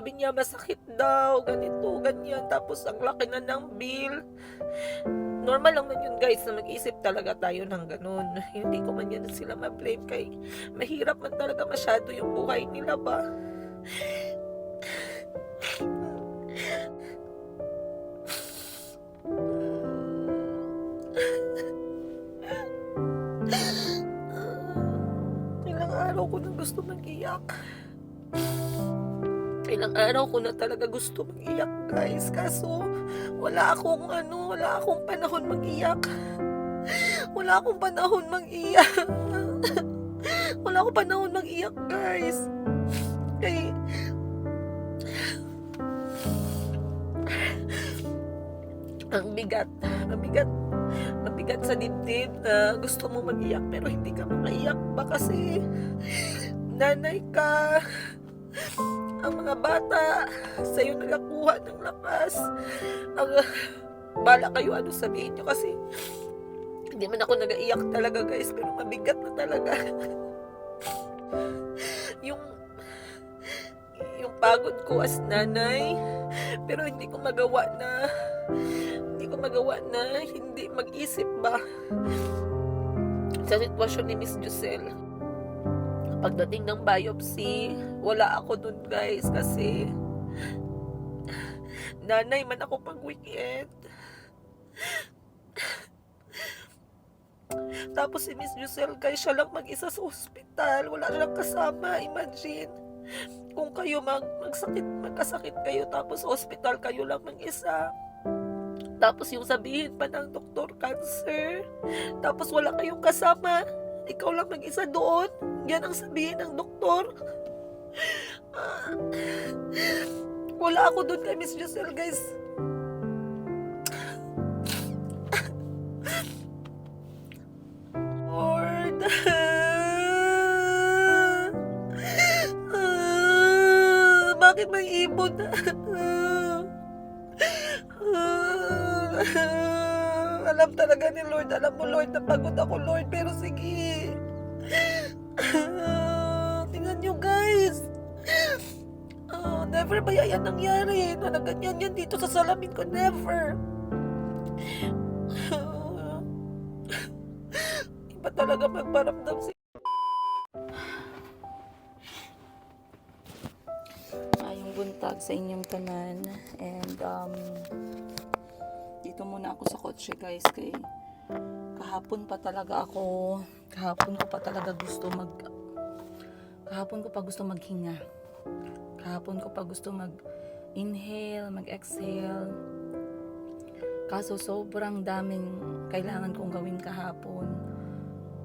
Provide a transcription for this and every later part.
sabi niya masakit daw, ganito, ganyan. Tapos ang laki na ng bill. Normal lang man yun guys na mag-isip talaga tayo ng ganun. Hindi ko man yan sila ma-blame kay mahirap man talaga masyado yung buhay nila ba. Ilang araw ko na gusto mag-iyak. Ilang araw ko na talaga gusto mag-iyak guys. Kaso wala akong panahon mag-iyak. Wala akong panahon mag-iyak. Wala akong panahon mag-iyak guys. Kay ang bigat, mabigat, mabigat sa dibdib na gusto mo mag-iyak pero hindi ka makaiyak ba kasi nanay ka. Ang mga bata sa'yo nakakuha ng lakas. Ang bala kayo ano sabihin nyo kasi hindi man ako nag-iyak talaga guys pero mabigat na talaga. yung yung pagod ko as nanay pero hindi ko magawa na hindi mag-isip ba sa sitwasyon ni Miss Giselle. Pagdating ng biopsy, wala ako dun guys kasi nanay man ako pag weekend. Tapos si Miss Giselle guys, siya lang mag-isa sa ospital. Wala silang kasama. Imagine, kung kayo magkasakit kayo tapos ospital kayo lang mag-isa. Tapos yung sabihin pa ng doktor, cancer. Tapos wala kayong kasama. Ikaw lang mag-isa doon. Yan ang sabihin ng doktor. Wala ako doon kay Miss Giselle guys. Lord. Bakit may ibon? Alam talaga ni Lord. Alam mo Lord, napagod ako Lord. Pero sige. Tingnan nyo guys. Never ba yan nangyari na ganyan yan dito sa salamin ko? Never. Iba talaga magparamdam si Ayong buntag sa inyong tanan. And dito muna ako sa kotse guys kay kahapon ko pa gusto maghinga. Kahapon ko pa gusto mag-inhale, mag-exhale. Kaso sobrang daming kailangan kong gawin kahapon.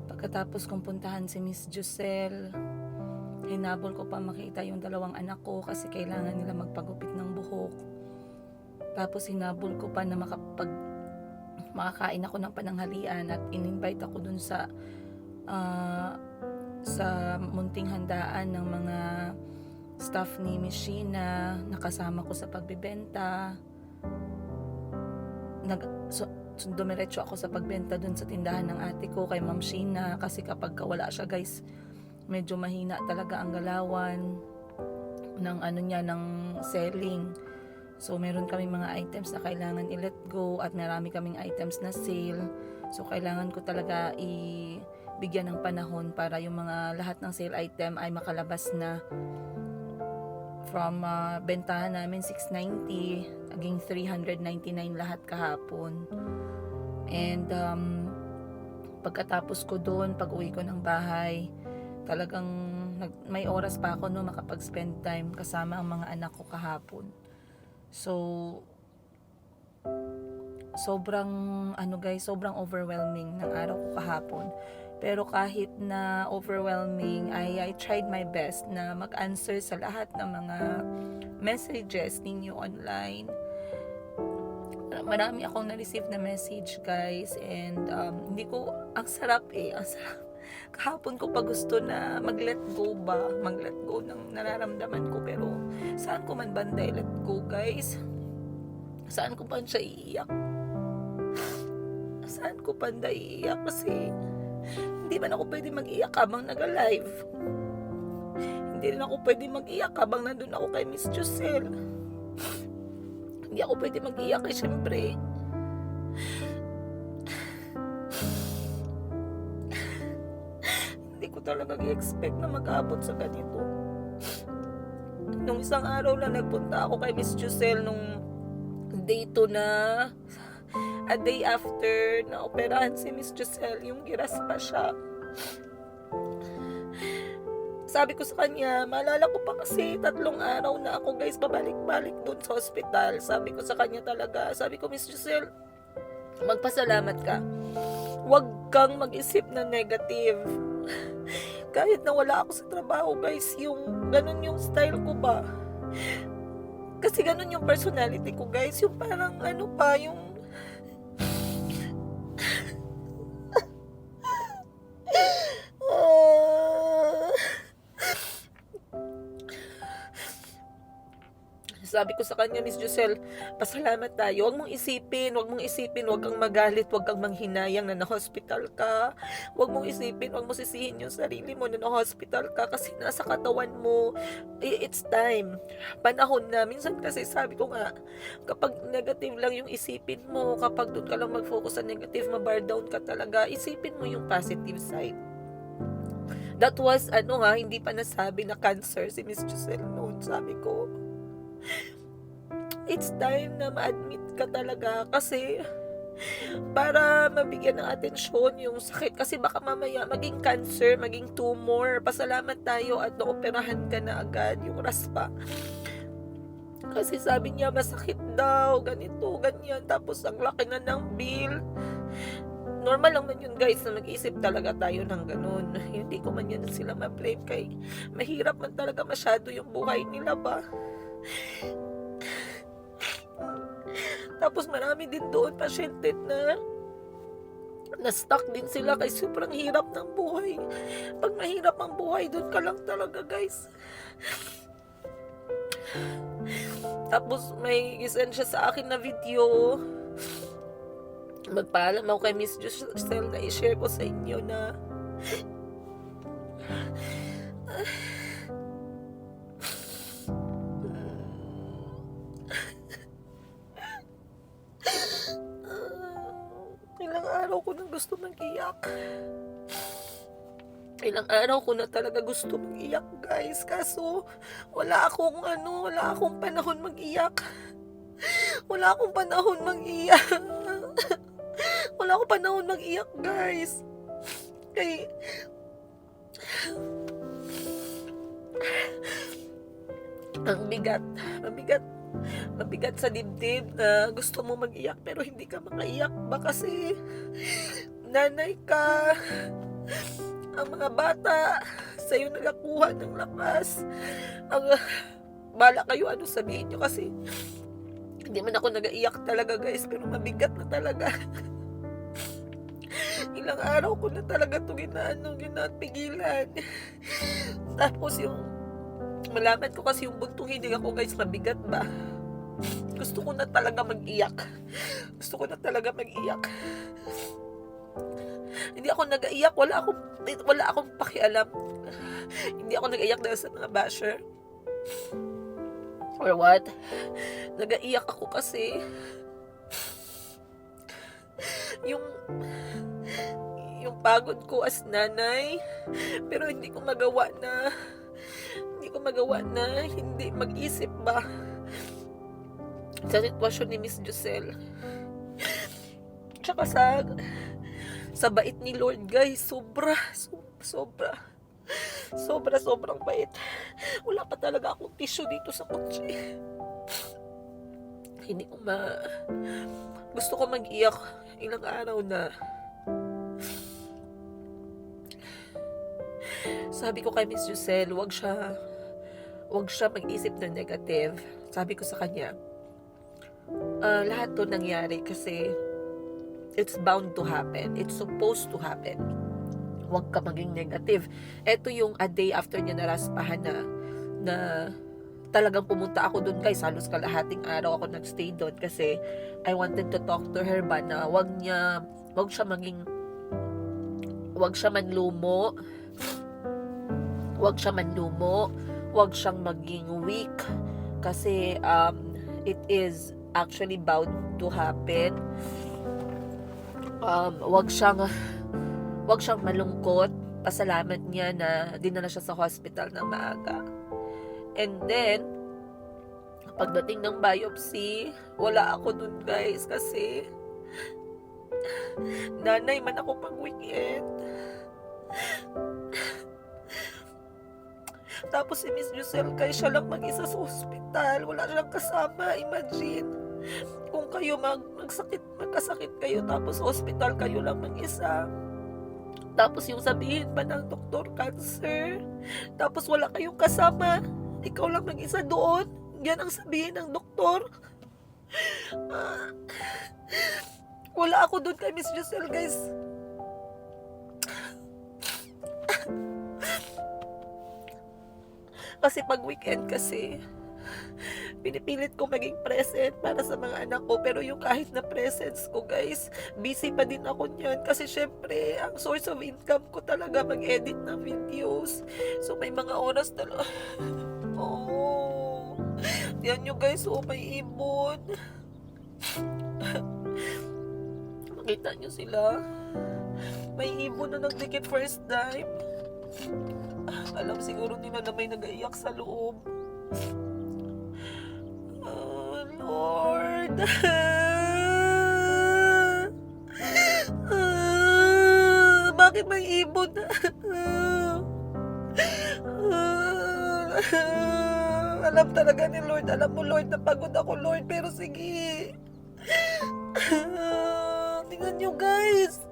Pagkatapos kong puntahan si Miss Giselle, hinabol ko pa makita yung dalawang anak ko kasi kailangan nila magpagupit ng buhok. Tapos hinabol ko pa na makakain ako ng pananghalian at in-invite ako dun sa munting handaan ng mga staff ni Miss Sheena, nakasama ko sa pagbebenta. Dumiretso ako sa pagbenta dun sa tindahan ng ate ko kay Ma'am Sheena kasi kapag wala siya guys, medyo mahina talaga ang galawan ng ng selling. So meron kaming mga items na kailangan i-let go at marami kaming items na sale. So kailangan ko talaga bigyan ng panahon para yung mga lahat ng sale item ay makalabas na. From bentahan namin 690, naging 399 lahat kahapon. And pagkatapos ko doon, pag-uwi ko ng bahay, talagang may oras pa ako makapag-spend time kasama ang mga anak ko kahapon. So sobrang sobrang overwhelming ng araw ko kahapon. Pero kahit na overwhelming, I tried my best na mag-answer sa lahat ng mga messages ninyo online. Marami akong na-receive na message guys, and ang sarap. Kahapon ko pa gusto na mag-let go ng nararamdaman ko, pero saan ko man banda let go guys? Saan ko pa siya iiyak? Saan ko banda iiyak? Kasi hindi man ako pwede mag-iyak habang nag-live. Hindi rin ako pwede mag-iyak habang nandun ako kay Miss Josel. Hindi ako pwede mag-iyak syempre. Hindi ko talaga i-expect na mag-abot sa ganito. Nung isang araw lang nagpunta ako kay Miss Josel nung day 2 na a day after na operahan si Miss Josel, yung giras pa siya. Sabi ko sa kanya, maalala ko pa kasi 3 araw na ako guys pabalik-balik dun sa hospital. Sabi ko sa kanya talaga, sabi ko, Miss Josel, magpasalamat ka. Huwag kang mag-isip na negative. Kahit na wala ako sa trabaho guys, yung ganun yung style ko ba. Kasi ganun yung personality ko guys, yung parang ano pa, yung sabi ko sa kanya, Miss Josel, pasalamat tayo. Huwag mong isipin, huwag kang magalit, huwag kang manghinayang na na-hospital ka. Huwag mong isipin, huwag mo sisihin yung sarili mo na na-hospital ka kasi nasa katawan mo. It's time. Panahon na. Minsan kasi sabi ko nga, kapag negative lang yung isipin mo, kapag doon ka lang mag-focus sa negative, ma-bar down ka talaga, isipin mo yung positive side. That was, hindi pa nasabi na cancer si Miss Josel noon. Sabi ko, it's time na ma-admit ka talaga kasi para mabigyan ng atensyon yung sakit kasi baka mamaya maging cancer, maging tumor. Pasalamat tayo at naoperahan ka na agad yung raspa. Kasi sabi niya masakit daw, ganito, ganyan. Tapos ang laki na ng bill. Normal lang man yun guys na mag-isip talaga tayo ng ganun. Hindi ko man yan sila ma-blame kay mahirap man talaga masyado yung buhay nila ba. Tapos marami din doon pasyente na stuck din sila kay sobrang hirap ng buhay. Pag mahirap ang buhay, doon ka lang talaga guys. Tapos may isend siya sa akin na video. Magpaalam ako kay Miss Josel na i-share ko sa inyo na ilang araw ko na gusto mag-iyak. Ilang araw ko na talaga gusto mag-iyak guys. Kaso wala akong panahon mag-iyak. Wala akong panahon mag-iyak. Wala akong panahon mag-iyak guys. Kay ang mabigat sa dibdib na gusto mo mag-iyak pero hindi ka makaiyak ba kasi nanay ka, ang mga bata sa'yo nagakuha ng lakas. Bala kayo sabihin nyo kasi hindi man ako nag-iyak talaga guys pero mabigat na talaga. Ilang araw ko na talaga ito ginatpigilan. Tapos yung malaman ko kasi yung buntong hinig ako guys mabigat ba. Gusto ko na talaga mag-iyak. Hindi ako nag-iyak, wala akong pakialam. Hindi ako nag-iyak dahil sa mga basher. Or what? Nag-iyak ako kasi yung pagod ko as nanay, pero hindi ko magawa na hindi mag-isip ba sa sitwasyon ni Miss Josel. Tsaka sa bait ni Lord guys, sobrang bait. Wala pa talaga akong tissue dito sa kotse. Gusto ko mag-iyak ilang araw na. Sabi ko kay Miss Josel, wag siya mag-isip na negative. Sabi ko sa kanya, lahat to nangyari kasi it's bound to happen. It's supposed to happen. Huwag ka maging negative. Ito yung a day after niya naraspahan na talagang pumunta ako doon guys. Halos kalahating araw ako nagstay doon kasi I wanted to talk to her ba na wag siya manlumo. Huwag siya manlumo, huwag siyang maging weak kasi it is actually bound to happen. Huwag siyang malungkot. Pasalamat niya na dinala siya sa hospital ng maaga. And then, pagdating ng biopsy, wala ako dun guys kasi nanay man ako pag weekend. Tapos si Miss Giselle kay siya lang mag-isa sa ospital. Wala siyang kasama. Imagine, kung kayo magkasakit kayo tapos ospital kayo lang mag-isa. Tapos yung sabihin pa ng doktor, cancer. Tapos wala kayong kasama. Ikaw lang mag-isa doon. Yan ang sabihin ng doktor. Wala ako doon kay Miss Giselle, guys. Kasi pag weekend kasi, pinipilit ko maging present para sa mga anak ko. Pero yung kahit na presence ko, guys, busy pa din ako niyan. Kasi syempre, ang source of income ko talaga mag-edit ng videos. So may mga oras talaga. Oh, yan nyo guys, oh, may ibon. Makita nyo sila. May ibon na nagdikit first time. Alam siguro nila na may nag-iyak sa loob. Oh, Lord. Bakit may ibon? Alam talaga ni Lord. Alam mo, Lord, napagod ako, Lord. Pero sige. Tingnan nyo, guys.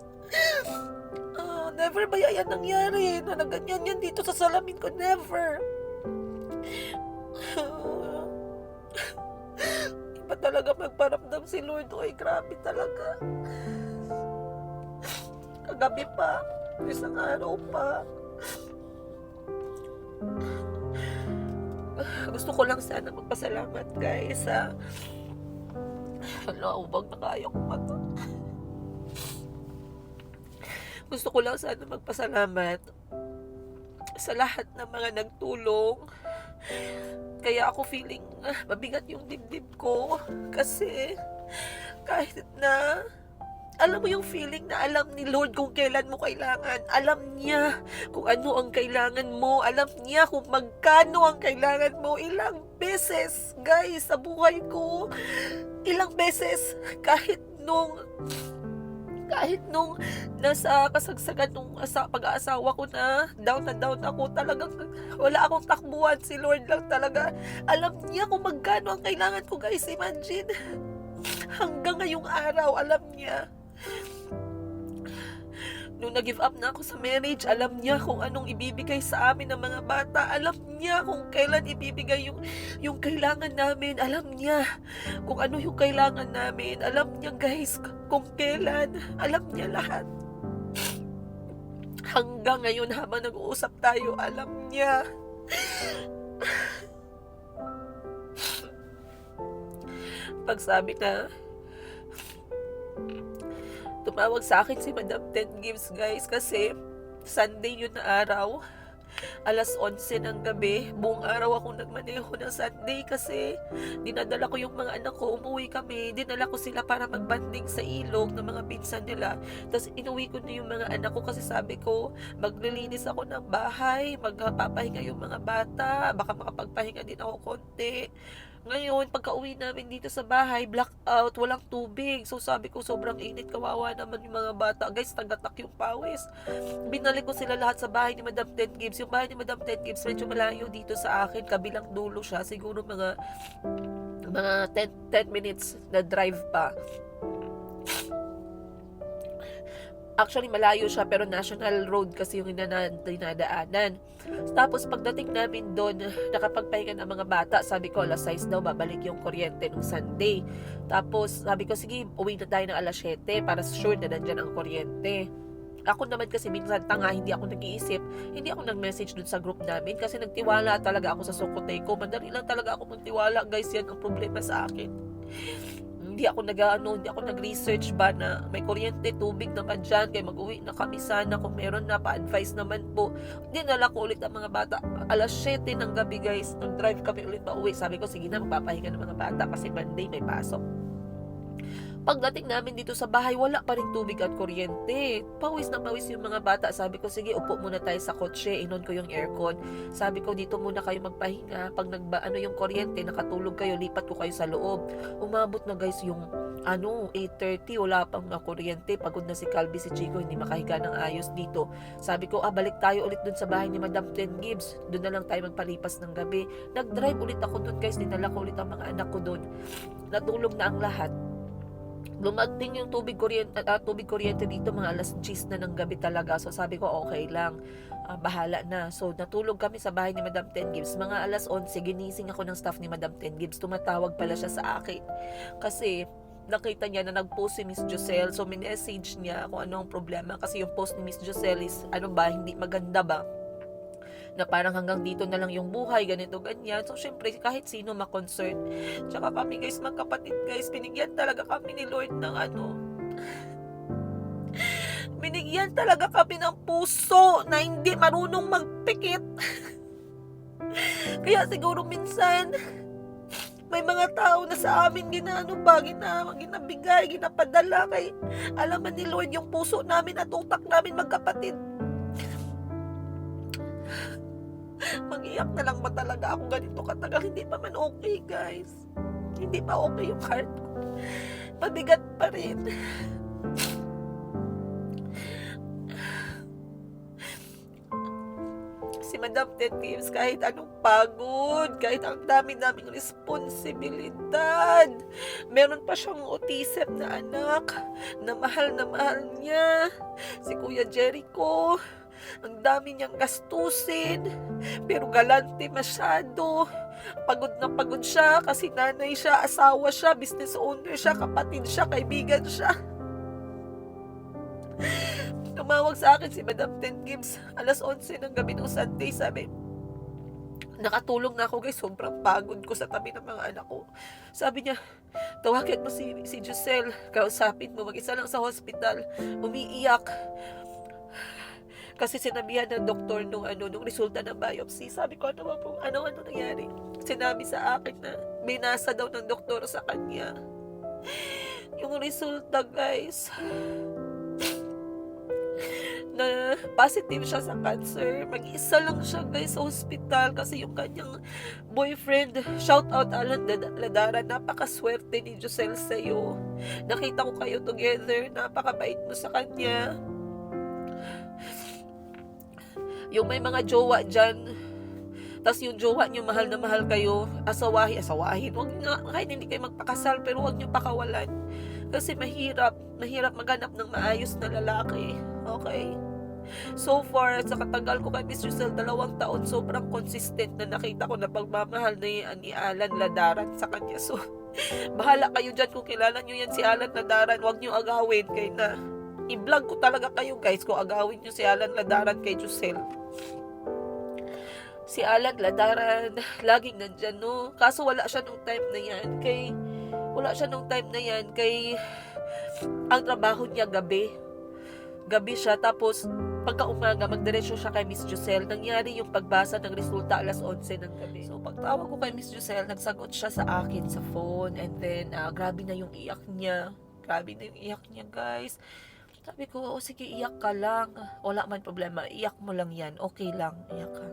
Never ba yan nangyari? Na ganyan yan dito sa salamin ko. Never. Iba talaga magparamdam si Lord. Oy, grabe talaga. Kagabi pa. Isang araw pa. Gusto ko lang sana magpasalamat, guys. Hala, ubag na kaya ko mata. Gusto ko lang sana magpasalamat sa lahat ng mga nagtulong. Kaya ako feeling mabigat yung dibdib ko. Kasi kahit na alam mo yung feeling na alam ni Lord kung kailan mo kailangan. Alam niya kung ano ang kailangan mo. Alam niya kung magkano ang kailangan mo. Ilang beses, guys, sa buhay ko. Ilang beses. Kahit nung nasa kasagsagan nung pag-aasawa ko na down ako, talagang wala akong takbuhan. Si Lord lang talaga. Alam niya kung magkano ang kailangan ko, guys. Imagine. Hanggang ngayong araw, alam niya. Nung nag-give up na ako sa marriage, alam niya kung anong ibibigay sa amin ng mga bata. Alam niya kung kailan ibibigay yung kailangan namin. Alam niya kung ano yung kailangan namin. Alam niya, guys, kung kailan. Alam niya lahat. Hanggang ngayon, habang nag-uusap tayo, alam niya. Pag sabi na tumawag sa akin si Madam Ted Gibbs, guys, kasi Sunday yun na araw, 11:11 ng gabi. Buong araw akong nagmaneho ng Sunday kasi dinadala ko yung mga anak ko. Umuwi kami, dinala ko sila para magbanding sa ilog ng mga pinsan nila. Tapos inuwi ko na yung mga anak ko kasi sabi ko, maglilinis ako ng bahay, magpapahinga yung mga bata, baka makapagpahinga din ako konti. Ngayon, pagka-uwi namin dito sa bahay, blackout, walang tubig. So sabi ko, sobrang init, kawawa naman yung mga bata. Guys, tagatak yung pawis. Binalik ko sila lahat sa bahay ni Madam Ted Gibbs. Yung bahay ni Madam Ted Gibbs, medyo malayo dito sa akin. Kabilang dulo siya. Siguro mga 10 minutes na drive pa. Actually, malayo siya, pero national road kasi yung dinadaanan. Tapos, pagdating namin doon, nakapagpahinga ng mga bata. Sabi ko, 6:00 daw, babalik yung kuryente nung Sunday. Tapos, sabi ko, sige, uwi na tayo ng 7:00 para sure na nandyan ang kuryente. Ako naman kasi minsan tanga, hindi ako nag-iisip. Hindi ako nag-message doon sa group namin kasi nagtiwala talaga ako sa Sokotey ko. Madali lang talaga ako magtiwala, guys. Yan ang problema sa akin. hindi ako hindi ako nag-research ba na may kuryente, tubig naman dyan, kaya mag-uwi na kami sana kung meron na, pa-advise naman po. Dinala ko ulit ang mga bata. Alas 7 ng gabi guys, nag-drive kami ulit pa uwi. Sabi ko, sige na, magpapahinga ng mga bata kasi Monday may pasok. Pagdating namin dito sa bahay, wala pa rin tubig at kuryente. Pawis na pawis yung mga bata. Sabi ko, sige, upo muna tayo sa kotse. Inon ko yung aircon. Sabi ko, dito muna kayo magpahinga. Pag yung kuryente, nakatulog kayo, lipat ko kayo sa loob. Umabot na guys yung 8:30, wala pang na kuryente. Pagod na si Calvi, si Chico, hindi makahiga ng ayos dito. Sabi ko, balik tayo ulit dun sa bahay ni Madam Ten Gibbs. Doon na lang tayo magpalipas ng gabi. Nag-drive ulit ako dun guys. Dinala ko ulit ang mga anak ko dun. Natulog na ang lahat. Lumagting yung tubig kuryente dito mga alas 10 na ng gabi talaga. So sabi ko okay lang, bahala na. So natulog kami sa bahay ni Madam Ten Gibbs. Mga alas 11, ginising ako ng staff ni Madam Ten Gibbs. Tumatawag pala siya sa akin. Kasi nakita niya na nag-post si Miss Joselle. So minessage niya kung ano ang problema. Kasi yung post ni Miss Joselle is hindi maganda ba? Na parang hanggang dito na lang yung buhay, ganito, ganyan. So, syempre, kahit sino ma-concern. Tsaka kami, guys, magkapatid, guys, binigyan talaga kami ni Lord ng binigyan talaga kami ng puso na hindi marunong magpikit. Kaya siguro minsan, may mga tao na sa amin ginabigay, ginapadala kay alaman ni Lord yung puso namin at utak namin magkapatid. Mag-iyak na lang ba talaga ako ganito katagal? Hindi pa man okay, guys. Hindi pa okay yung heart ko. Mabigat pa rin. Si Madam Ten Gibbs, kahit anong pagod, kahit ang dami-daming responsibilidad, meron pa siyang autism na anak na mahal niya. Si Kuya Jericho, ang dami niyang gastusin, pero galante masyado. Pagod na pagod siya kasi nanay siya, asawa siya, business owner siya, kapatid siya, kaibigan siya. Tumawag sa akin si Madam Ten Gibbs, alas 11 ng gabi ng Sunday, sabi, nakatulong na ako guys, sobrang pagod ko sa tabi ng mga anak ko. Sabi niya, tawagin mo si Joselle, kausapin mo, mag-isa lang sa hospital, umiiyak. Kasi sinabihan ng doktor nung resulta ng biopsy. Sabi ko, ano nangyari? Sinabi sa akin na binasa daw ng doktor sa kanya. Yung resulta, guys, na positive siya sa cancer. Mag-isa lang siya, guys, sa hospital kasi yung kanyang boyfriend, shout out Alan Ladara, napakaswerte ni Joselle sa'yo. Nakita ko kayo together, napakabait mo sa kanya. Yung may mga jowa dyan, tas yung jowa nyo mahal na mahal kayo, asawahin, wag nyo, kahit hindi kayo magpakasal, pero wag nyo pakawalan. Kasi mahirap maghanap ng maayos na lalaki. Okay? So far, sa katagal ko kay Miss Giselle, 2 taon, sobrang consistent na nakita ko na pagmamahal na ni Alan Ladaran sa kanya. So, bahala kayo dyan kung kilala nyo yan si Alan Ladaran, wag nyo agawin, kay na i-vlog ko talaga kayo guys kung agawin nyo si Alan Ladaran kay Giselle. Si Alan Ladaran, laging nandyan, no? Kaso wala siya nung time na yan, kay ang trabaho niya gabi siya, tapos pagka umaga, magdiretso siya kay Miss Giselle. Nangyari yung pagbasa ng resulta alas 11 ng gabi. So, pagtawag ko kay Miss Giselle, nagsagot siya sa akin sa phone, and then, grabe na yung iyak niya, guys. Sabi ko, sige, iyak ka lang. Wala man problema, iyak mo lang yan. Okay lang, iyak ka.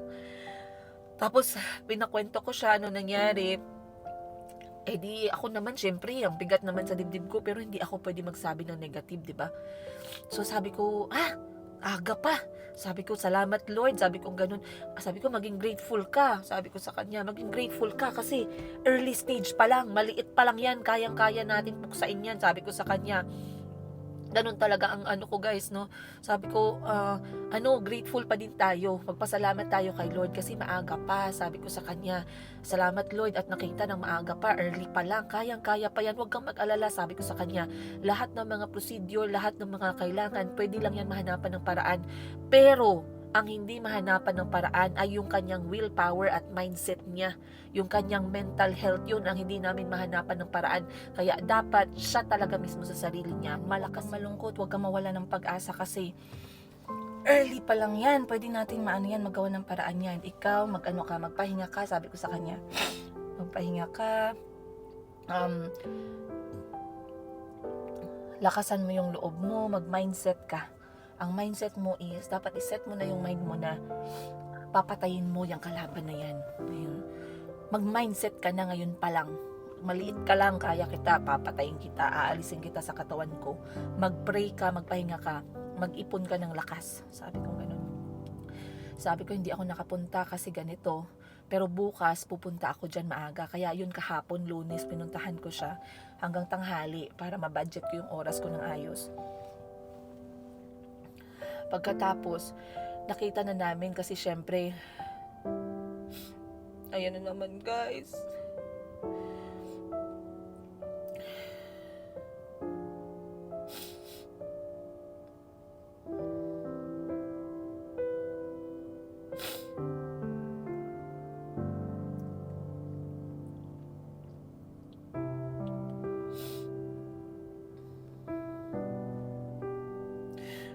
Tapos, pinakwento ko siya, ano nangyari. Di ako naman, syempre, ang bigat naman sa dibdib ko, pero hindi ako pwede magsabi ng negative, di ba? So, sabi ko, aga pa. Sabi ko, salamat Lord. Sabi ko, ganun. Sabi ko, maging grateful ka. Sabi ko sa kanya, maging grateful ka kasi early stage pa lang, maliit pa lang yan, kayang-kaya natin puksain yan. Sabi ko sa kanya, ganun talaga ang ko guys, no? Sabi ko, grateful pa din tayo. Magpasalamat tayo kay Lord kasi maaga pa. Sabi ko sa kanya, salamat Lord at nakita ng maaga pa, early pa lang, kayang-kaya pa yan. Huwag kang mag-alala. Sabi ko sa kanya, lahat ng mga procedure, lahat ng mga kailangan, pwede lang yan mahanapan ng paraan. Pero, Ang hindi mahanapan ng paraan ay yung kanyang willpower at mindset niya. Yung kanyang mental health, yun ang hindi namin mahanapan ng paraan. Kaya dapat siya talaga mismo sa sarili niya. Malakas malungkot, huwag kang mawala ng pag-asa kasi early pa lang yan. Pwede natin magawa ng paraan yan. Ikaw, magpahinga ka, sabi ko sa kanya. Magpahinga ka, lakasan mo yung loob mo, mag-mindset ka. Ang mindset mo is, dapat iset mo na yung mind mo na papatayin mo yung kalaban na yan. Ayun. Mag-mindset ka na ngayon pa lang. Maliit ka lang, kaya kita, papatayin kita, aalisin kita sa katawan ko. Mag-pray ka, magpahinga ka, mag-ipon ka ng lakas. Sabi ko ganun. Sabi ko, hindi ako nakapunta kasi ganito. Pero bukas, pupunta ako dyan maaga. Kaya yun kahapon, Lunes, pinuntahan ko siya hanggang tanghali para mabudget ko yung oras ko ng ayos. Pagkatapos, nakita na namin kasi syempre, ayan na naman guys.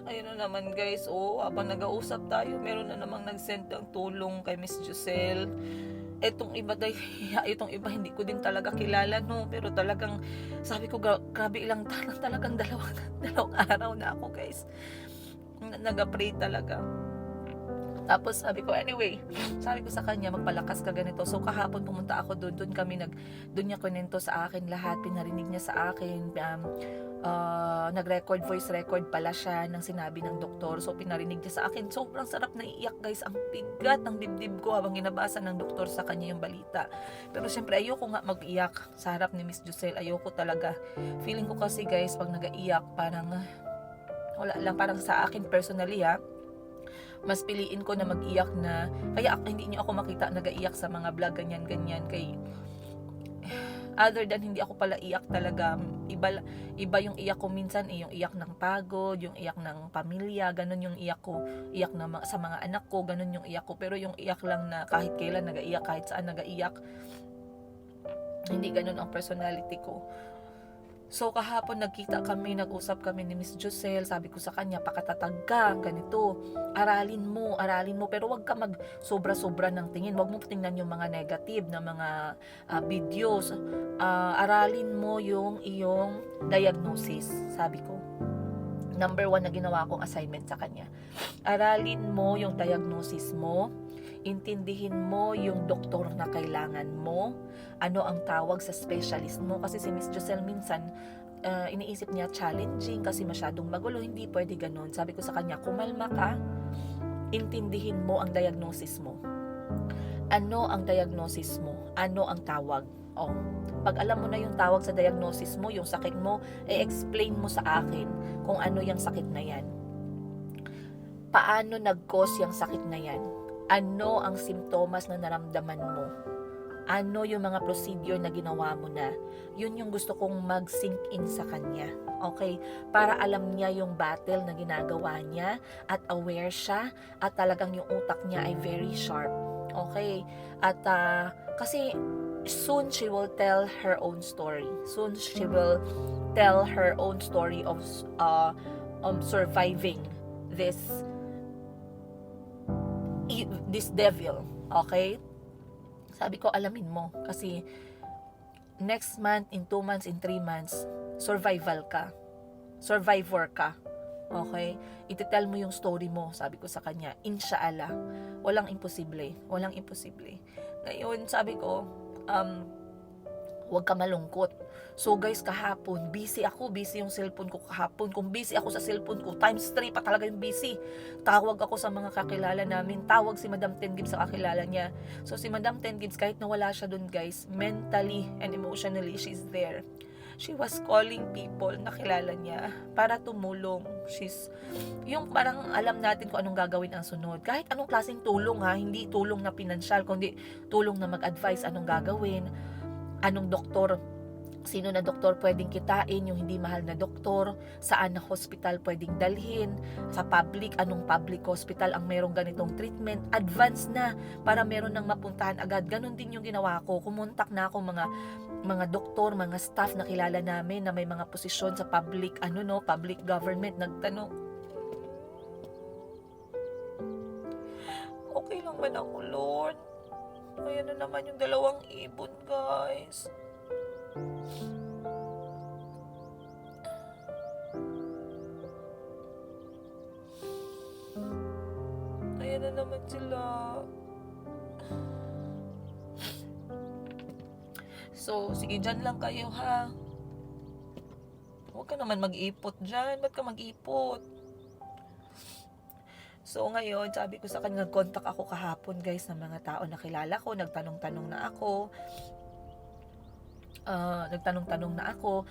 Ayun na naman guys, habang nag-uusap tayo, meron na namang nag-send ng tulong kay Miss Giselle. Itong iba hindi ko din talaga kilala, no, pero talagang sabi ko grabe ilang talagang dalawang araw na ako guys. Nag-pray talaga. Tapos sabi ko, anyway, sabi ko sa kanya, magpalakas ka ganito. So kahapon pumunta ako doon niya kunento sa akin lahat, pinarinig niya sa akin, voice record pala siya ng sinabi ng doktor. So pinarinig niya sa akin, sobrang sarap na iiyak guys, ang bigat ng dibdib ko habang ginabasa ng doktor sa kanya yung balita. Pero syempre ayoko nga mag-iyak sa harap ni Miss Giselle, ayoko talaga. Feeling ko kasi guys, pag nag-iiyak, parang wala lang, parang sa akin personally mas piliin ko na mag-iyak na, kaya hindi niyo ako makita nag-iyak sa mga vlog ganyan kay other than hindi ako pala iyak talaga, iba yung iyak ko minsan, yung iyak ng pagod, yung iyak ng pamilya, ganun yung iyak ko, iyak na sa mga anak ko, ganun yung iyak ko. Pero yung iyak lang na kahit kailan nag-iyak, kahit saan nag-iyak, hindi ganun ang personality ko. So kahapon nag-usap kami ni Miss Giselle, sabi ko sa kanya, pakatatag ka, ganito, aralin mo, pero wag ka mag sobra-sobra ng tingin, wag mo tingnan yung mga negative na mga videos, aralin mo yung iyong diagnosis, sabi ko. Number 1 na ginawa kong assignment sa kanya, aralin mo yung diagnosis mo, intindihin mo yung doktor na kailangan mo, ano ang tawag sa specialist mo, kasi si Miss Giselle minsan iniisip niya challenging kasi masyadong magulo, hindi pwede ganun. Sabi ko sa kanya, kumalma ka, intindihin mo ang diagnosis mo. Ano ang diagnosis mo? Ano ang tawag? Pag alam mo na yung tawag sa diagnosis mo, yung sakit mo, explain mo sa akin kung ano yung sakit na yan. Paano nag-cause yung sakit na yan? Ano ang simptomas na naramdaman mo? Ano yung mga procedure na ginawa mo na? Yun yung gusto kong mag-sink in sa kanya. Okay? Para alam niya yung battle na ginagawa niya at aware siya at talagang yung utak niya ay very sharp. Okay? At kasi soon she will tell her own story. Soon she will tell her own story of surviving this devil. Okay? Sabi ko, alamin mo. Kasi next month, in 2 months, in 3 months, survivor ka. Okay? Ititel mo yung story mo, sabi ko sa kanya. Inshallah. Walang imposible. Ngayon, sabi ko, huwag ka malungkot. So guys, kahapon, busy yung cellphone ko kahapon. Kung busy ako sa cellphone ko, times 3 pa talaga yung busy. Tawag ako sa mga kakilala namin. Tawag si Madam Ten Gibbs sa kakilala niya. So si Madam Ten Gibbs, kahit nawala siya dun guys, mentally and emotionally, she's there. She was calling people na kilala niya para tumulong. Yung parang alam natin kung anong gagawin ang sunod. Kahit anong klaseng tulong hindi tulong na pinansyal, kundi tulong na mag-advise anong gagawin, anong doktor sino na doktor pwedeng kitain, yung hindi mahal na doktor, saan na hospital pwedeng dalhin, sa public, anong public hospital ang merong ganitong treatment, advance na para meron nang mapuntahan agad. Ganon din yung ginawa ko. Kumontak na ako mga doktor, mga staff na kilala namin na may mga posisyon sa public, public government, nagtanong, Okay lang man ako, Lord. Ayan na naman yung 2,000, guys. Ayan na naman sila. so sige dyan lang kayo ha. Huwag ka naman mag-ipot dyan. Ba't ka mag-ipot? So ngayon, sabi ko sa kanya, nag-contact ako kahapon guys ng mga tao na kilala ko, nagtanong-tanong na ako.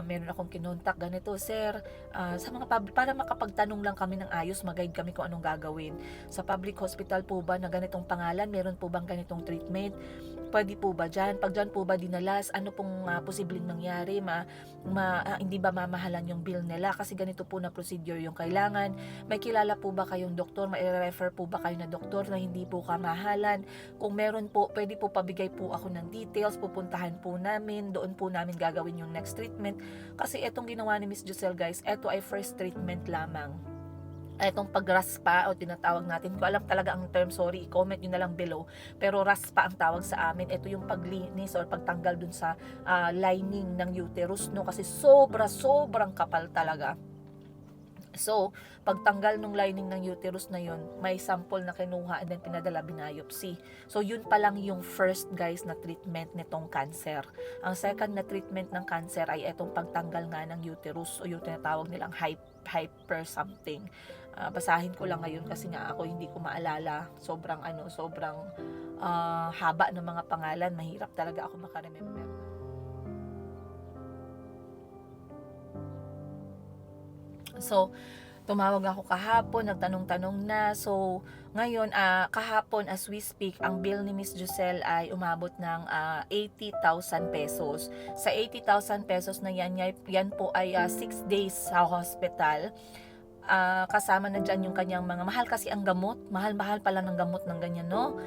Meron akong kinontak, ganito, sir, sa mga para makapagtanong lang kami ng ayos, mag-guide kami kung anong gagawin. Sa public hospital po ba na ganitong pangalan, meron po bang ganitong treatment? Pwede po ba dyan? Pag dyan po ba dinalas, ano pong posibleng mangyari? Hindi ba mamahalan yung bill nila? Kasi ganito po na procedure yung kailangan. May kilala po ba kayong doktor? May refer po ba kayo na doktor na hindi po kamahalan? Kung meron po, pwede po pabigay po ako ng details, pupuntahan po namin, doon po namin gagawin yung next treatment. Kasi etong ginawa ni Miss Giselle guys, eto ay first treatment lamang. Etong pag-raspa o tinatawag natin, ko alam talaga ang term, sorry, i-comment nyo na lang below, pero raspa ang tawag sa amin. Ito yung paglinis or pagtanggal dun sa lining ng uterus, no, kasi sobrang kapal talaga. So, pagtanggal ng lining ng uterus na yun, may sample na kinuha and then pinadala biopsy. So, yun pa lang yung first guys na treatment nitong cancer. Ang second na treatment ng cancer ay etong pagtanggal nga ng uterus o yung tinatawag nilang hyper something. Basahin ko lang ngayon kasi nga ako hindi ko maalala. Sobrang haba ng mga pangalan. Mahirap talaga ako makaremember. So, tumawag ako kahapon, nagtanong-tanong na. So, ngayon, kahapon as we speak, ang bill ni Miss Giselle ay umabot ng 80,000 pesos. Sa 80,000 pesos na yan po ay 6 days sa hospital. Kasama na dyan yung kanyang mga, mahal kasi ang gamot, mahal pala ng gamot ng ganyan, no?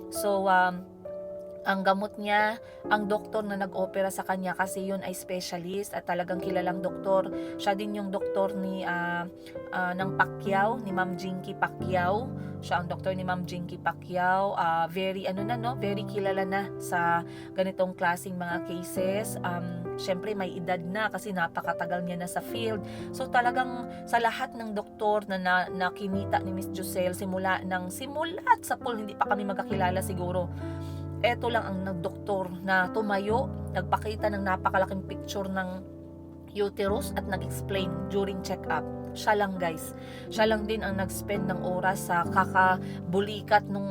So, ang gamot niya, ang doktor na nag-opera sa kanya kasi yun ay specialist at talagang kilalang doktor. Siya din yung doktor ng Pacquiao, ni Ma'am Jinky Pacquiao. Siya ang doktor ni Ma'am Jinky Pacquiao. Very kilala na sa ganitong klaseng mga cases. Syempre may edad na kasi napakatagal niya na sa field. So talagang sa lahat ng doktor na nakinita ni Miss Giselle simula sa pool, hindi pa kami magkakilala siguro. Eto lang ang nagdoktor na tumayo, nagpakita ng napakalaking picture ng uterus at nag-explain during check-up. Siya lang guys. Siya lang din ang nag-spend ng oras sa kakabulikat ng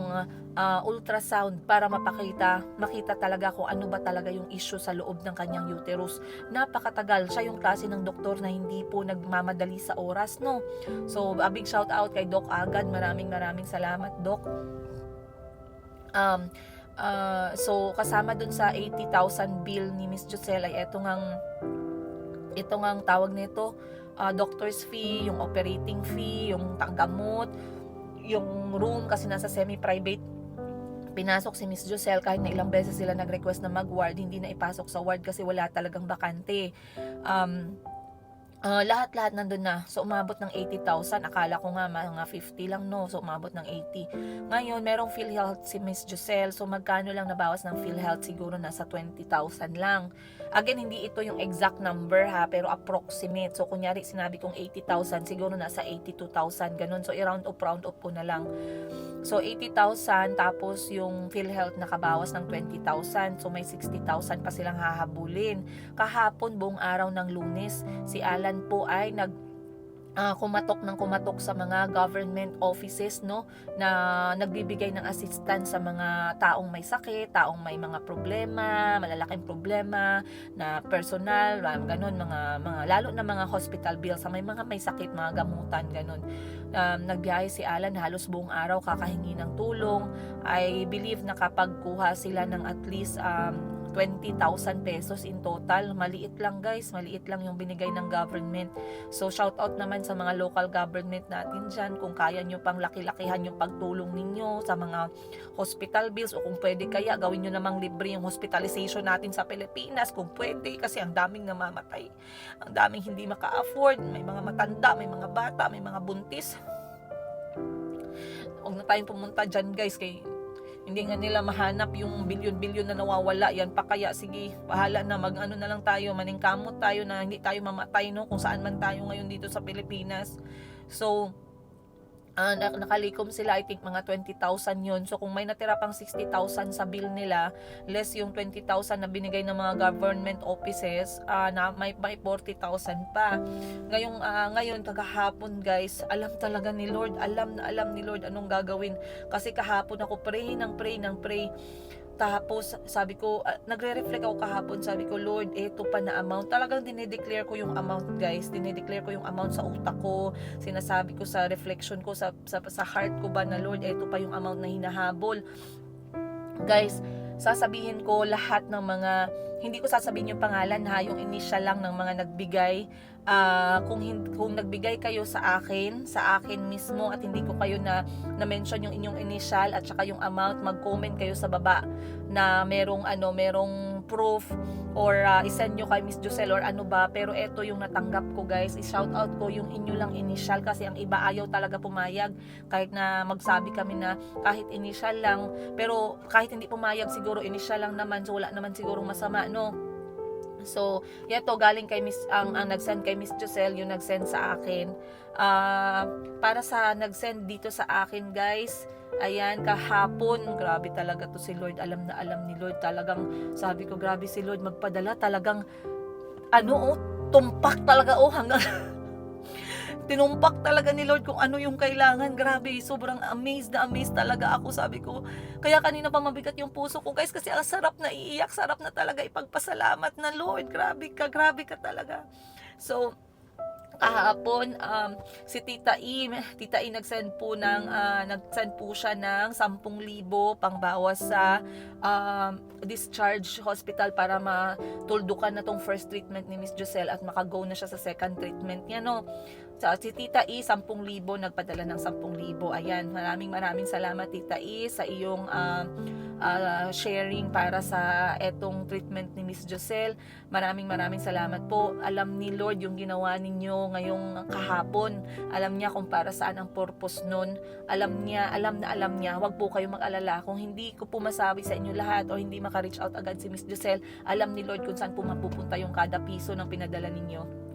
ultrasound para makita talaga kung ano ba talaga yung issue sa loob ng kanyang uterus. Napakatagal. Siya yung klase ng doktor na hindi po nagmamadali sa oras, no? So, a big shout out kay Doc Agad. Maraming salamat, Doc. So kasama dun sa 80,000 bill ni Miss Giselle ay ito ngang tawag nito, doctor's fee, yung operating fee, yung gamot, yung room kasi nasa semi-private pinasok si Miss Giselle. Kahit na ilang beses sila nag-request na mag-ward, hindi na ipasok sa ward kasi wala talagang bakante. Lahat nandun na. So, umabot ng 80,000. Akala ko nga mga 50 lang, no? So, umabot ng 80. Ngayon, merong PhilHealth si Miss Giselle. So, magkano lang nabawas ng PhilHealth? Siguro nasa 20,000 lang. Again, hindi ito yung exact number ha, pero approximate. So, kunyari, sinabi kong 80,000, siguro nasa 82,000, ganun. So, round up po na lang. So, 80,000, tapos yung PhilHealth nakabawas ng 20,000. So, may 60,000 pa silang hahabulin. Kahapon, buong araw ng Lunes, si Alan po ay kumatok sa mga government offices, no, na nagbibigay ng assistance sa mga taong may sakit, taong may mga problema, malalaking problema na personal, ganun, mga lalo na mga hospital bills, sa may sakit, mga gamutan, ganun. Nagbiyahe si Alan halos buong araw kakahingi ng tulong. I believe na kapag kuha sila ng at least 20,000 pesos in total. Maliit lang guys, maliit lang yung binigay ng government. So shout out naman sa mga local government natin dyan, kung kaya nyo pang laki-lakihan yung pagtulong ninyo sa mga hospital bills, o kung pwede kaya gawin nyo namang libre yung hospitalization natin sa Pilipinas, kung pwede, kasi ang daming namamatay, ang daming hindi maka-afford, may mga matanda, may mga bata, may mga buntis. Huwag na tayong pumunta dyan guys, kay hindi nga nila mahanap yung bilyon-bilyon na nawawala. Yan pa kaya, sige, bahala na, mag-ano na lang tayo, maningkamot tayo na hindi tayo mamatay, no, kung saan man tayo ngayon dito sa Pilipinas. So nakalikom sila, I think mga 20,000 yun. So kung may natira pang 60,000 sa bill nila, less yung 20,000 na binigay ng mga government offices, na may 40,000 pa. Ngayon kagahapon guys, alam talaga ni Lord, alam ni Lord anong gagawin. Kasi kahapon ako pray. Tapos sabi ko, nagre-reflect ako kahapon, sabi ko, Lord, eto pa na amount. Talagang dinedeclare ko yung amount guys, dinedeclare ko yung amount sa utak ko, sinasabi ko sa reflection ko, sa heart ko ba na, Lord, eto pa yung amount na hinahabol. Guys, sasabihin ko lahat ng mga, hindi ko sasabihin yung pangalan ha, yung initial lang ng mga nagbigay. Kung nagbigay kayo sa akin mismo, at hindi ko kayo na-mention yung inyong initial at saka yung amount, mag-comment kayo sa baba na merong proof, or isend nyo kay Miss Josel or ano ba. Pero eto yung natanggap ko guys, i-shout out ko yung inyo lang initial, kasi ang iba ayaw talaga pumayag, kahit na magsabi kami na kahit initial lang, pero kahit hindi pumayag, siguro initial lang naman, so wala naman sigurong masama, no? So, yato galing kay ang nag-send kay Miss Josel, yung nag-send sa akin. Para sa nag-send dito sa akin, guys, ayan, kahapon, grabe talaga to si Lord. Alam na alam ni Lord. Talagang, sabi ko, grabe si Lord magpadala. Talagang, tumpak talaga, hanggang tinumpak talaga ni Lord kung ano yung kailangan. Grabe, sobrang amazed talaga ako. Sabi ko, kaya kanina pa mabigat yung puso ko guys, kasi ang sarap na iiyak, sarap na talaga ipagpasalamat na, Lord, grabe ka talaga. So kahapon, si Tita E nag-send po siya ng 10,000 pangbawas sa discharge hospital para matuldukan na tong first treatment ni Miss Josel at makago na siya sa second treatment niya, no. So, si Tita E, 10,000, nagpadala ng 10,000. Ayan, maraming salamat Tita E sa iyong sharing para sa etong treatment ni Miss Josel. Maraming salamat po. Alam ni Lord yung ginawa ninyo ngayong kahapon. Alam niya kung para saan ang purpose nun. Alam niya. Huwag po kayo mag-alala. Kung hindi ko po masabi sa inyo lahat o hindi maka-reach out agad si Miss Josel, alam ni Lord kung saan po mapupunta yung kada piso ng pinadala ninyo.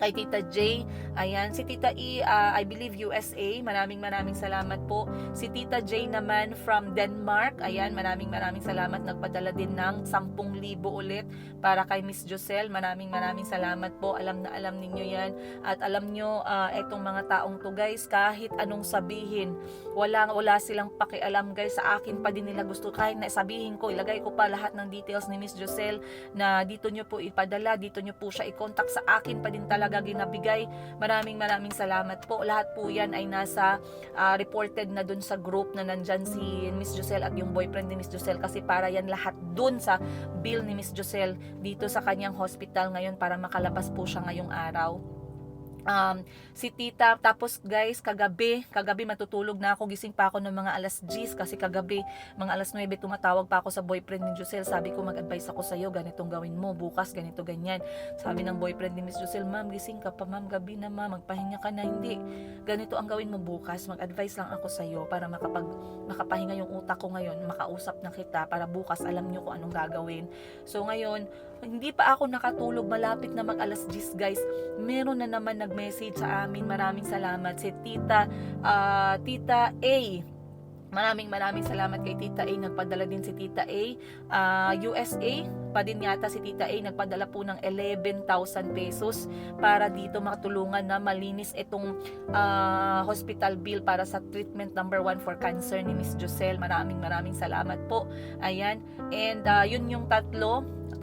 Kay Tita J, ayan, si Tita E, I believe USA, maraming salamat po. Si Tita J naman from Denmark, ayan, maraming salamat, nagpadala din ng 10,000 ulit para kay Miss Josel. Maraming salamat po. Alam ninyo yan, at alam nyo, etong mga taong to guys, kahit anong sabihin, wala silang pakialam guys, sa akin pa din nila gusto, kahit na sabihin ko, ilagay ko pa lahat ng details ni Miss Josel na dito nyo po ipadala, dito nyo po siya i-contact, sa akin pa din talaga ginabigay. Maraming salamat po. Lahat po yan ay nasa reported na dun sa group na nandyan si Miss Josel at yung boyfriend ni Miss Josel, kasi para yan lahat dun sa bill ni Miss Josel dito sa kanyang hospital ngayon, para makalabas po siya ngayong araw. Si Tita, tapos guys, kagabi matutulog na ako, gising pa ako ng mga alas 10, kasi kagabi mga alas 9 tumatawag pa ako sa boyfriend ni Josel. Sabi ko, mag-advise ako sa iyo, ganitong gawin mo bukas, ganito ganyan. Sabi ng boyfriend ni Miss Josel, ma'am, gising ka pa ma'am, gabi na ma'am, magpahinga ka na. Hindi, ganito ang gawin mo bukas, mag-advise lang ako sa iyo para makapahinga yung utak ko ngayon, makausap na kita para bukas alam niyo kung anong gagawin. So ngayon, hindi pa ako nakatulog, malapit na mag alas 10 guys, meron na naman nag-message sa amin. Maraming salamat si Tita A. Maraming salamat kay Tita A. Nagpadala din si Tita A. USA pa din yata si Tita A. Nagpadala po ng 11,000 pesos para dito makatulungan na malinis itong hospital bill para sa treatment number 1 for cancer ni Miss Josel. Maraming salamat po. Ayan. And yun yung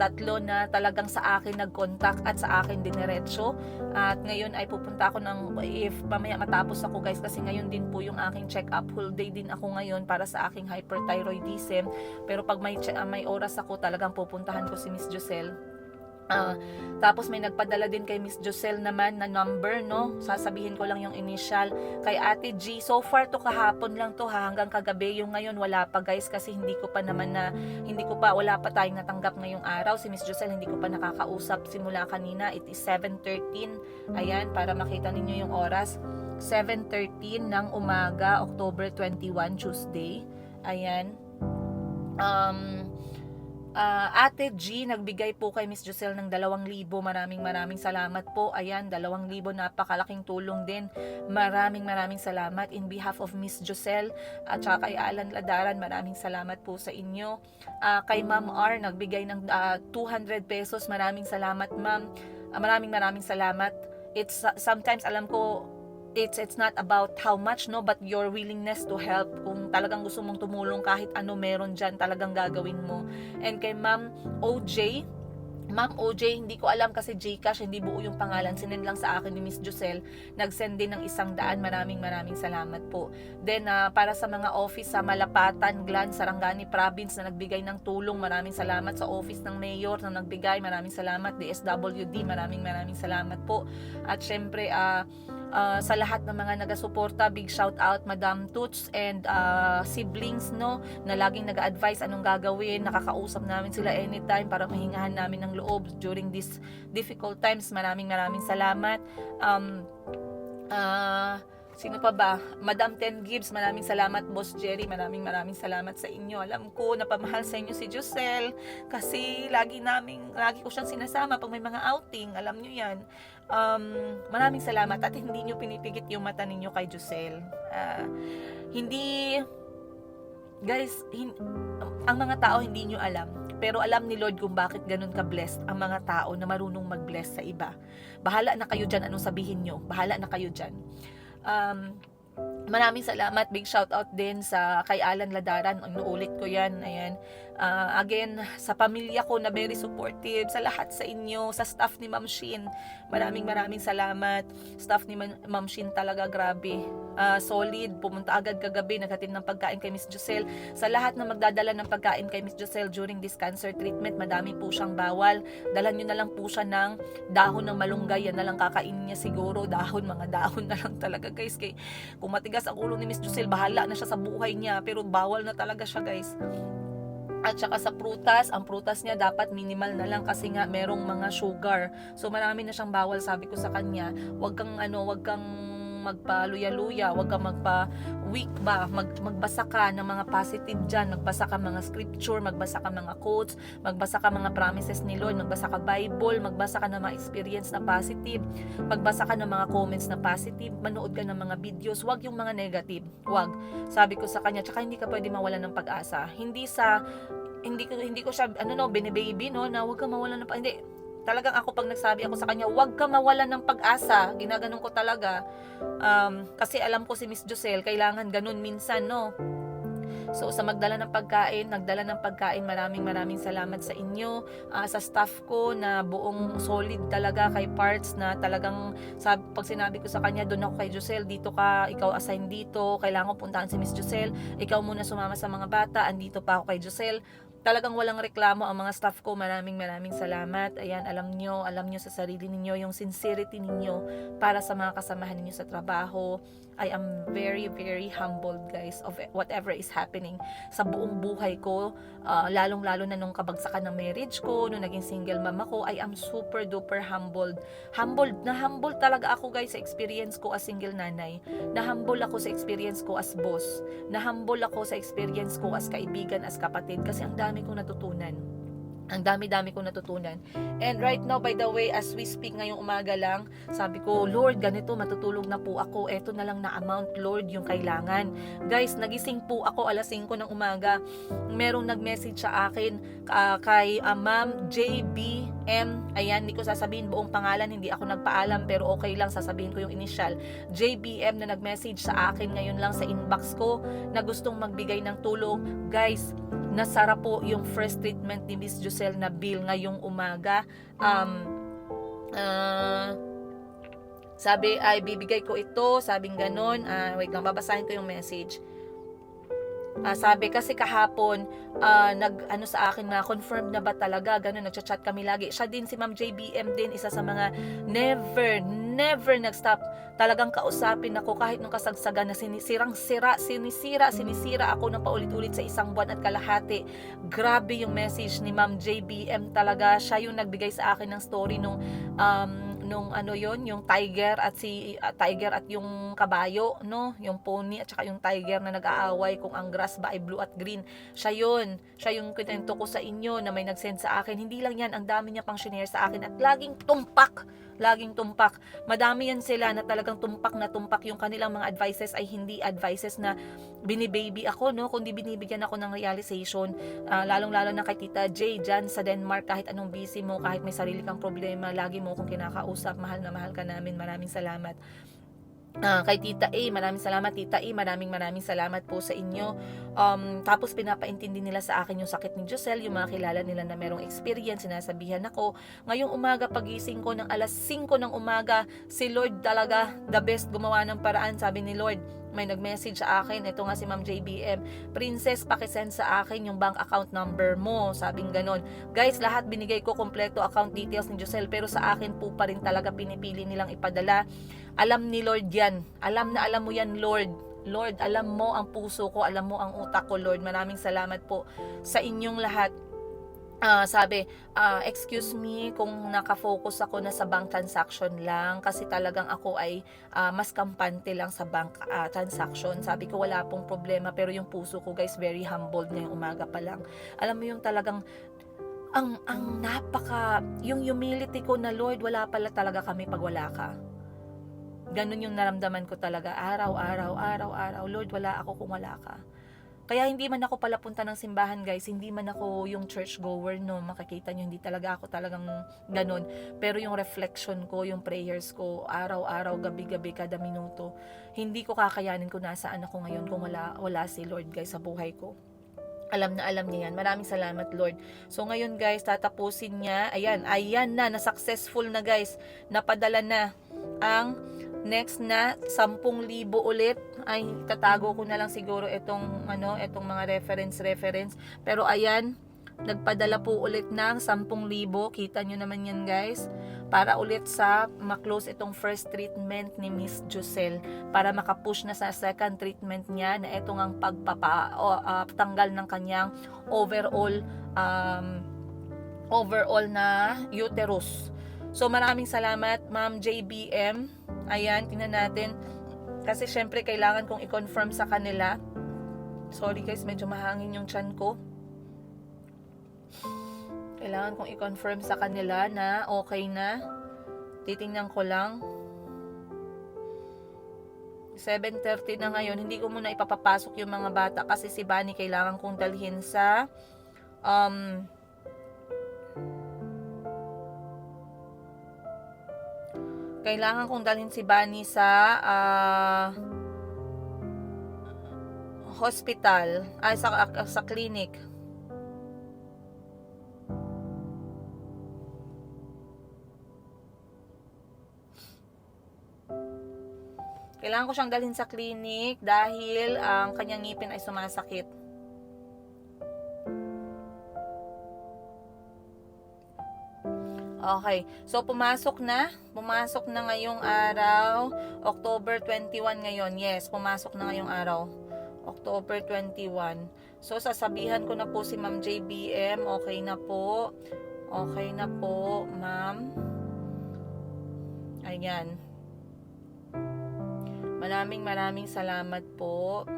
tatlo na talagang sa akin nag-contact at sa akin diniretso. At ngayon ay pupunta ako if mamaya matapos ako guys, kasi ngayon din po yung aking check-up, whole day din ako ngayon para sa aking hyperthyroidism. Pero pag may oras ako, talagang pupuntahan ko si Miss Josel. Tapos may nagpadala din kay Miss Josel naman na number, no? Sasabihin ko lang yung initial. Kay Ate G, so far to kahapon lang to ha, hanggang kagabi. Yung ngayon wala pa guys, kasi wala pa tayong natanggap ngayong araw. Si Miss Josel hindi ko pa nakakausap simula kanina. It is 7:13. Ayan, para makita ninyo yung oras. 7:13 ng umaga, October 21, Tuesday. Ayan. Ate G, nagbigay po kay Miss Josel ng 2,000. Maraming salamat po. Ayan, 2,000, napakalaking tulong din. Maraming salamat in behalf of Miss Josel at saka kay Alan Ladaran. Maraming salamat po sa inyo. Kay Ma'am R, nagbigay ng 200 pesos. Maraming salamat, Ma'am. Maraming salamat. It's sometimes alam ko it's not about how much, no, but your willingness to help. Kung talagang gusto mong tumulong, kahit ano meron dyan, talagang gagawin mo. And kay Ma'am OJ, hindi ko alam kasi Gcash, hindi buo yung pangalan, sinend lang sa akin ni Miss Josel, nag-send din ng 100. Maraming salamat po. Then para sa mga office sa Malapatan, Glan, Sarangani Province na nagbigay ng tulong, maraming salamat. Sa office ng Mayor na nagbigay, maraming salamat. DSWD, maraming salamat po. At syempre sa lahat ng mga nagasuporta, big shout out Madam Toots and siblings, no, na laging nag-advise anong gagawin. Nakakausap namin sila anytime para mahingahan namin ng loob during these difficult times. Maraming salamat. Sino pa ba? Madam Ten Gibbs, maraming salamat. Boss Jerry, maraming salamat sa inyo. Alam ko, napamahal sa inyo si Josel kasi lagi ko siyang sinasama pag may mga outing. Alam nyo yan. Maraming salamat at hindi nyo pinipigit yung mata ninyo kay Josel. Ang mga tao hindi nyo alam. Pero alam ni Lord kung bakit ganun ka-blessed ang mga tao na marunong mag-bless sa iba. Bahala na kayo dyan, anong sabihin nyo. Bahala na kayo dyan. Maraming salamat. Big shout out din sa kay Alan Ladaran. Inuulit ko yan. Ayan. Again, sa pamilya ko na very supportive, sa lahat sa inyo, sa staff ni Ma'am Shin. Maraming salamat. Staff ni Ma'am Shin talaga, grabe. Solid. Pumunta agad kagabi, naghatid ng pagkain kay Miss Josel. Sa lahat na magdadala ng pagkain kay Miss Josel during this cancer treatment, madami po siyang bawal. Dalan nyo na lang po siya ng dahon ng malunggay. Yan na lang kakainin niya siguro. Mga dahon na lang talaga, guys. Kung matigas ang ulo ni Miss Josel, bahala na siya sa buhay niya. Pero bawal na talaga siya, guys. At saka sa prutas, ang prutas niya dapat minimal na lang kasi nga merong mga sugar. So marami na siyang bawal. Sabi ko sa kanya, wag kang magpa-luya-luya, wag kang magpa-weak ba, magbasa ka ng mga positive dyan, magbasa ka mga scripture, magbasa ka mga quotes, magbasa ka mga promises ni Lord, magbasa ka Bible, magbasa ka ng mga experience na positive, magbasa ka ng mga comments na positive, manood ka ng mga videos, wag yung mga negative, wag. Sabi ko sa kanya, tsaka hindi ka pwede mawalan ng pag-asa. Hindi ko siya binibaby, no, na wag ka mawalan ng pag-asa. Hindi. Talagang ako pag nagsabi ako sa kanya, huwag ka mawalan ng pag-asa. Ginaganon ko talaga. Kasi alam ko si Miss Josel, kailangan ganun minsan, no? So, sa nagdala ng pagkain, maraming salamat sa inyo. Sa staff ko na buong solid talaga, kay Parts na talagang, pag sinabi ko sa kanya, doon ako kay Josel, dito ka, ikaw assign dito, kailangan ko puntahan si Miss Josel, ikaw muna sumama sa mga bata, andito pa ako kay Josel. Talagang walang reklamo ang mga staff ko. Maraming salamat. Ayan, alam nyo sa sarili ninyo yung sincerity ninyo para sa mga kasamahan ninyo sa trabaho. I am very humbled, guys, of whatever is happening sa buong buhay ko. Lalong-lalo na nung kabagsakan ng marriage ko, nung naging single mom ako, I am super duper humbled. Humbled talaga ako, guys, sa experience ko as single nanay. Na-humble ako sa experience ko as boss. Na-humble ako sa experience ko as kaibigan, as kapatid, kasi ang dami kong natutunan. Ang dami-dami kong natutunan. And right now, by the way, as we speak ngayong umaga lang, sabi ko, Lord, ganito, matutulog na po ako. Eto na lang na amount, Lord, yung kailangan. Guys, nagising po ako alas 5 ng umaga. Merong nag-message sa akin kay Ma'am JBM. Ayan, hindi ko sasabihin buong pangalan, hindi ako nagpaalam, pero okay lang, sasabihin ko yung initial. JBM na nag-message sa akin ngayon lang sa inbox ko na gustong magbigay ng tulong. Guys, nasara po yung first treatment ni Miss Josel na bill ngayong umaga. Sabi ay bibigay ko ito, sabing ganon. Wait lang, babasahin ko yung message. Sabi kasi kahapon nag sa akin na confirm na ba talaga, ganun, nagchat-chat kami lagi. Siya din, si Ma'am JBM din, isa sa mga never nag-stop talagang kausapin ako kahit nung kasagsagan na sinisira ako ng paulit-ulit sa isang buwan at kalahati. Grabe yung message ni Ma'am JBM talaga. Siya yung nagbigay sa akin ng story nung yung tiger at tiger at yung kabayo, no, yung pony at saka yung tiger na nag-aaway kung ang grass ba ay blue at green. Siya yung kwento ko sa inyo na may nag-send sa akin. Hindi lang yan, ang dami niya pang shinare sa akin at laging tumpak. Madami yan sila na talagang tumpak yung kanilang mga advices ay hindi advices na binibaby ako, no, kundi binibigyan ako ng realization. Lalong-lalo na kay Tita J dyan sa Denmark, kahit anong busy mo, kahit may sarili kang problema, lagi mo akong kinakausap. Mahal na mahal ka namin. Maraming salamat. Kay Tita A, maraming salamat. Tita A, maraming salamat po sa inyo. Tapos pinapaintindi nila sa akin yung sakit ni Josel, yung mga kilala nila na merong experience, sinasabihan ako. Ngayong umaga, pagising ko ng alas 5 ng umaga, si Lord talaga the best gumawa ng paraan. Sabi ni Lord, may nag-message sa akin, ito nga si Ma'am JBM, Princess, pakisend sa akin yung bank account number mo, sabing ganon. Guys, lahat binigay ko kompleto account details ni Josel, pero sa akin po pa rin talaga pinipili nilang ipadala. Alam ni Lord yan, alam mo yan, Lord, alam mo ang puso ko, alam mo ang utak ko, Lord. Maraming salamat po sa inyong lahat. Sabi, excuse me kung nakafocus ako na sa bank transaction lang, kasi talagang ako ay mas kampante lang sa bank transaction. Sabi ko wala pong problema, pero yung puso ko, guys, very humbled ngayong umaga pa lang. Alam mo yung talagang ang yung humility ko na, Lord, wala pala talaga kami pag wala ka. Ganun yung naramdaman ko talaga, araw-araw, Lord, wala ako kung wala ka. Kaya hindi man ako pala punta ng simbahan, guys, hindi man ako yung church goer, no, makikita nyo, hindi talaga ako talagang ganun. Pero yung reflection ko, yung prayers ko, araw-araw, gabi-gabi, kada minuto, hindi ko kakayanin kung nasaan ako ngayon kung wala si Lord, guys, sa buhay ko. Alam niya yan. Maraming salamat, Lord. So ngayon, guys, tatapusin niya. Ayan na, na-successful na, guys. Napadala na ang next na 10,000 ulit. Ay, tatago ko na lang siguro itong mga reference. Pero ayan, nagpadala po ulit ng 10,000. Kita nyo naman yan, guys. Para ulit sa maklose itong first treatment ni Miss Josel. Para makapush na sa second treatment niya na itong ang pagpapatanggal ng kanyang overall na uterus. So maraming salamat, Ma'am JBM. Ayan, tingnan natin. Kasi syempre kailangan kong i-confirm sa kanila. Sorry guys, medyo mahangin yung tiyan ko. Kailangan kong i-confirm sa kanila na okay na. Titingnan ko lang. 7:30 na ngayon. Hindi ko muna ipapapasok yung mga bata kasi si Bunny kailangan kong dalhin sa si Bunny sa hospital, sa clinic. Kailangan ko siyang dalhin sa clinic dahil ang kanyang ngipin ay sumasakit. Okay. So, pumasok na ngayong araw. October 21 ngayon. Yes, pumasok na ngayong araw. October 21. So, sasabihan ko na po si Ma'am JBM. Okay na po. Okay na po, ma'am. Ayan. Maraming salamat po.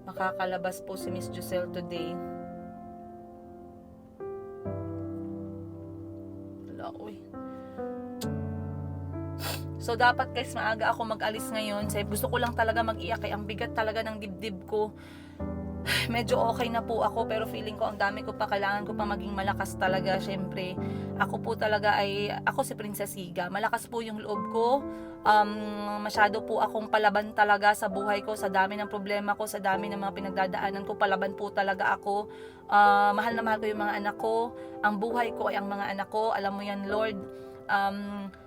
Makakalabas po si Miss Josel today. So dapat guys maaga ako mag-alis ngayon. Gusto ko lang talaga mag-iyak, ang bigat talaga ng dibdib ko. medyo okay na po ako, pero feeling ko ang dami ko pa, kailangan ko pa maging malakas talaga. Syempre, ako po talaga ako si Princess Higa. Malakas po yung loob ko. Masyado po akong palaban talaga sa buhay ko, sa dami ng problema ko, sa dami ng mga pinagdadaanan ko, palaban po talaga ako. Mahal na mahal ko yung mga anak ko. Ang buhay ko ay ang mga anak ko. Alam mo yan, Lord.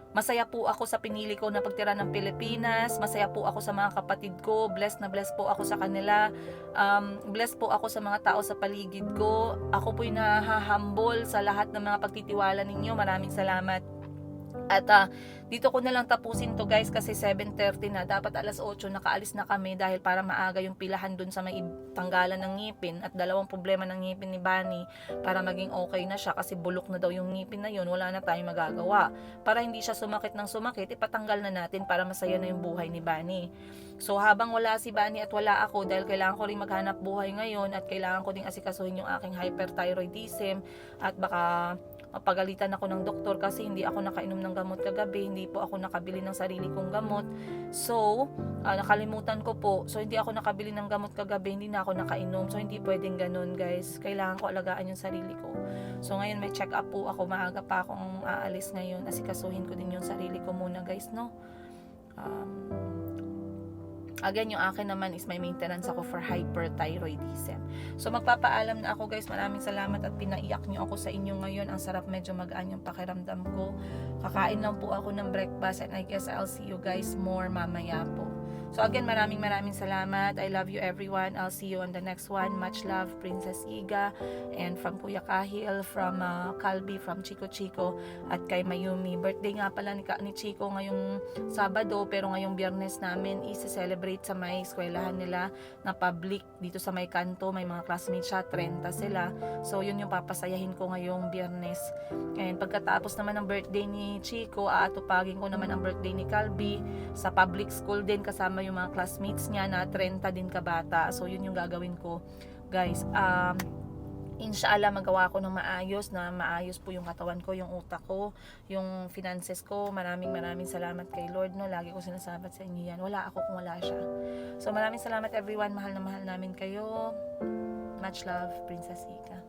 Masaya po ako sa pinili ko na pagtira ng Pilipinas. Masaya po ako sa mga kapatid ko. Blessed na blessed po ako sa kanila. Blessed po ako sa mga tao sa paligid ko. Ako po'y nahahambol sa lahat ng mga pagtitiwala ninyo. Maraming salamat. At dito ko na lang tapusin to guys, kasi 7:30 na. Dapat alas 8 nakaalis na kami dahil para maaga yung pilahan dun sa may tanggalan ng ngipin at dalawang problema ng ngipin ni Bunny para maging okay na siya, kasi bulok na daw yung ngipin na yun. Wala na tayong magagawa. Para hindi siya sumakit ng sumakit, ipatanggal na natin para masaya na yung buhay ni Bunny. So habang wala si Bunny at wala ako, dahil kailangan ko rin maghanap buhay ngayon at kailangan ko ding asikasuhin yung aking hyperthyroidism at baka mapagalitan ako ng doktor kasi hindi ako nakainom ng gamot kagabi, hindi po ako nakabili ng sarili kong gamot. So, nakalimutan ko po. So, hindi ako nakabili ng gamot kagabi, hindi na ako nakainom. So, hindi pwedeng ganun, guys. Kailangan ko alagaan yung sarili ko. So, ngayon may check up po ako. Maaga pa akong aalis ngayon. Asikasuhin ko din yung sarili ko muna, guys, no? Again, yung akin naman is may maintenance ako for hyperthyroidism. So, magpapaalam na ako guys. Maraming salamat at pinaiyak nyo ako sa inyo ngayon. Ang sarap, medyo magaan yung pakiramdam ko. Kakain lang po ako ng breakfast and I guess I'll see you guys more mamaya po. So, again, maraming salamat. I love you everyone. I'll see you on the next one. Much love, Princess Higa. And from Kuya Kahil, from Calby, from Chico Chico, at kay Mayumi. Birthday nga pala ni Chico ngayong Sabado, pero ngayong Biyernes namin i-celebrate sa may eskwelahan nila na public dito sa may kanto. May mga classmates siya, 30 sila. So yun yung papasayahin ko ngayong Biyernes. And pagkatapos naman ng birthday ni Chico, aatupagin ko naman ang birthday ni Calby sa public school din, kasama yung mga classmates niya na 30 din kabata. So yun yung gagawin ko, guys. Inshallah magawa ko ng maayos po yung katawan ko, yung utak ko, yung finances ko. Maraming salamat kay Lord, no. Lagi ko sinasabat sa inyo yan. Wala ako kung wala siya. So maraming salamat everyone. Mahal na mahal namin kayo. Much love, Princess Higa.